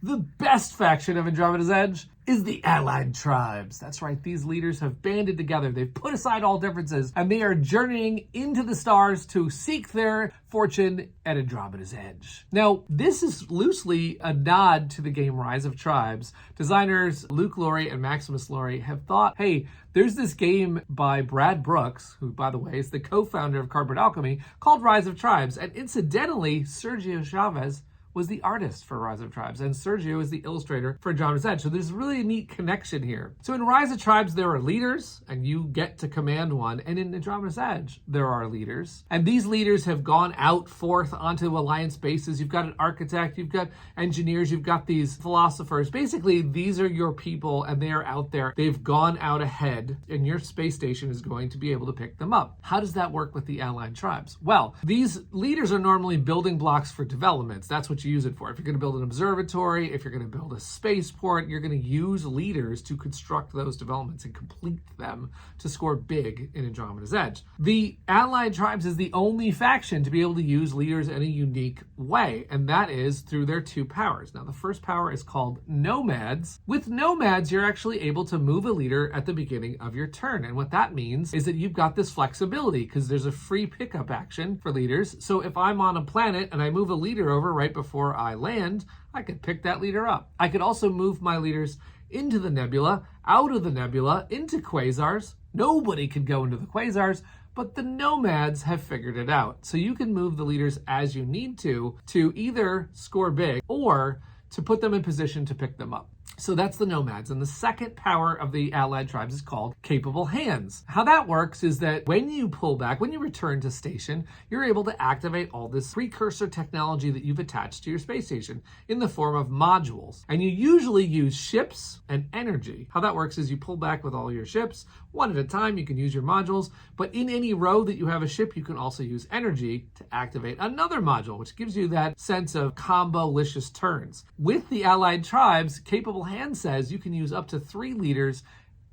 The best faction of Andromeda's Edge is the Allied Tribes. That's right, these leaders have banded together. They've put aside all differences, and they are journeying into the stars to seek their fortune at Andromeda's Edge. Now, this is loosely a nod to the game Rise of Tribes. Designers Luke Laurie and Maximus Laurie have thought, hey, there's this game by Brad Brooks, who, by the way, is the co-founder of Cardboard Alchemy, called Rise of Tribes. And incidentally, Sergio Chavez was the artist for Rise of Tribes, and Sergio is the illustrator for Andromeda's Edge. So there's really a neat connection here. So in Rise of Tribes, there are leaders, and you get to command one. And in Andromeda's Edge, there are leaders. And these leaders have gone out forth onto alliance bases. You've got an architect, you've got engineers, you've got these philosophers. Basically, these are your people, and they are out there. They've gone out ahead, and your space station is going to be able to pick them up. How does that work with the Allied Tribes? Well, these leaders are normally building blocks for developments. That's what you use it for. If you're going to build an observatory, if you're going to build a spaceport, you're going to use leaders to construct those developments and complete them to score big in Andromeda's Edge. The Allied Tribes is the only faction to be able to use leaders in a unique way, and that is through their two powers. Now, the first power is called NOMADS. With NOMADS, you're actually able to move a leader at the beginning of your turn, and what that means is that you've got this flexibility because there's a free pickup action for leaders. So if I'm on a planet and I move a leader over right before I land, I could pick that leader up. I could also move my leaders into the nebula, out of the nebula, into quasars. Nobody could go into the quasars, but the NOMADS have figured it out. So you can move the leaders as you need to either score big or to put them in position to pick them up. So that's the NOMADS. And the second power of the Allied Tribes is called Capable Hands. How that works is that when you pull back, when you return to station, you're able to activate all this precursor technology that you've attached to your space station in the form of modules. And you usually use ships and energy. How that works is you pull back with all your ships, one at a time. You can use your modules, but in any row that you have a ship, you can also use energy to activate another module, which gives you that sense of combo-licious turns. With the Allied Tribes, Capable Hands says you can use up to 3 leaders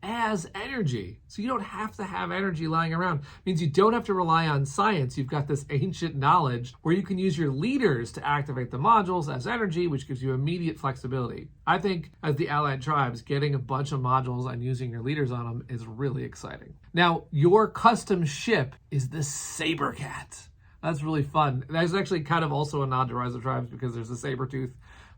as energy. So you don't have to have energy lying around. It means you don't have to rely on science. You've got this ancient knowledge where you can use your leaders to activate the modules as energy, which gives you immediate flexibility. I think as the Allied Tribes, getting a bunch of modules and using your leaders on them is really exciting. Now, your custom ship is the SABRECAT. That's really fun. That's actually kind of also a nod to Rise of Tribes because there's a saber-tooth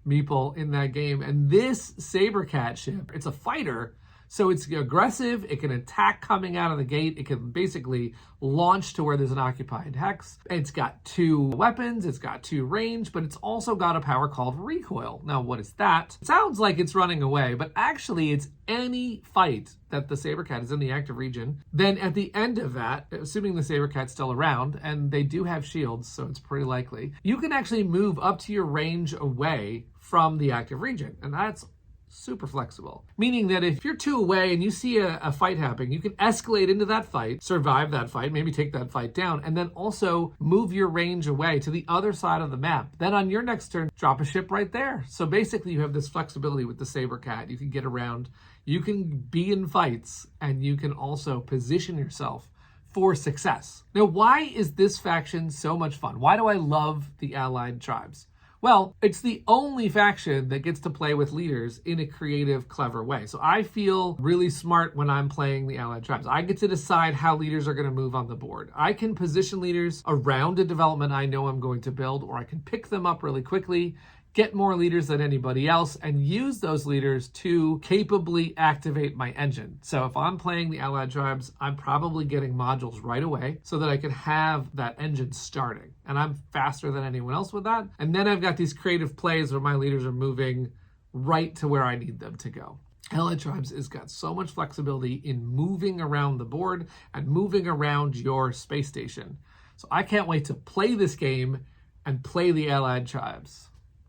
meeple in that game. And this SABRECAT ship, it's a fighter, so it's aggressive. It can attack coming out of the gate. It can basically launch to where there's an occupied hex. It's got 2 weapons. It's got 2 range, but it's also got a power called recoil. Now, what is that? It sounds like it's running away, but actually it's any fight that the SABRECAT is in the active region. Then at the end of that, assuming the SABRECAT's still around, and they do have shields, so it's pretty likely, you can actually move up to your range away from the active region. And that's super flexible. Meaning that if you're 2 away and you see a fight happening, you can escalate into that fight, survive that fight, maybe take that fight down, and then also move your range away to the other side of the map. Then on your next turn, drop a ship right there. So basically you have this flexibility with the SABRECAT. You can get around, you can be in fights, and you can also position yourself for success. Now, why is this faction so much fun? Why do I love the Allied Tribes? Well, it's the only faction that gets to play with leaders in a creative, clever way. So I feel really smart when I'm playing the Allied Tribes. I get to decide how leaders are going to move on the board. I can position leaders around a development I know I'm going to build, or I can pick them up really quickly, get more leaders than anybody else, and use those leaders to capably activate my engine. So if I'm playing the Allied Tribes, I'm probably getting modules right away so that I can have that engine starting. And I'm faster than anyone else with that. And then I've got these creative plays where my leaders are moving right to where I need them to go. Allied Tribes has got so much flexibility in moving around the board and moving around your space station. So I can't wait to play this game and play the Allied Tribes.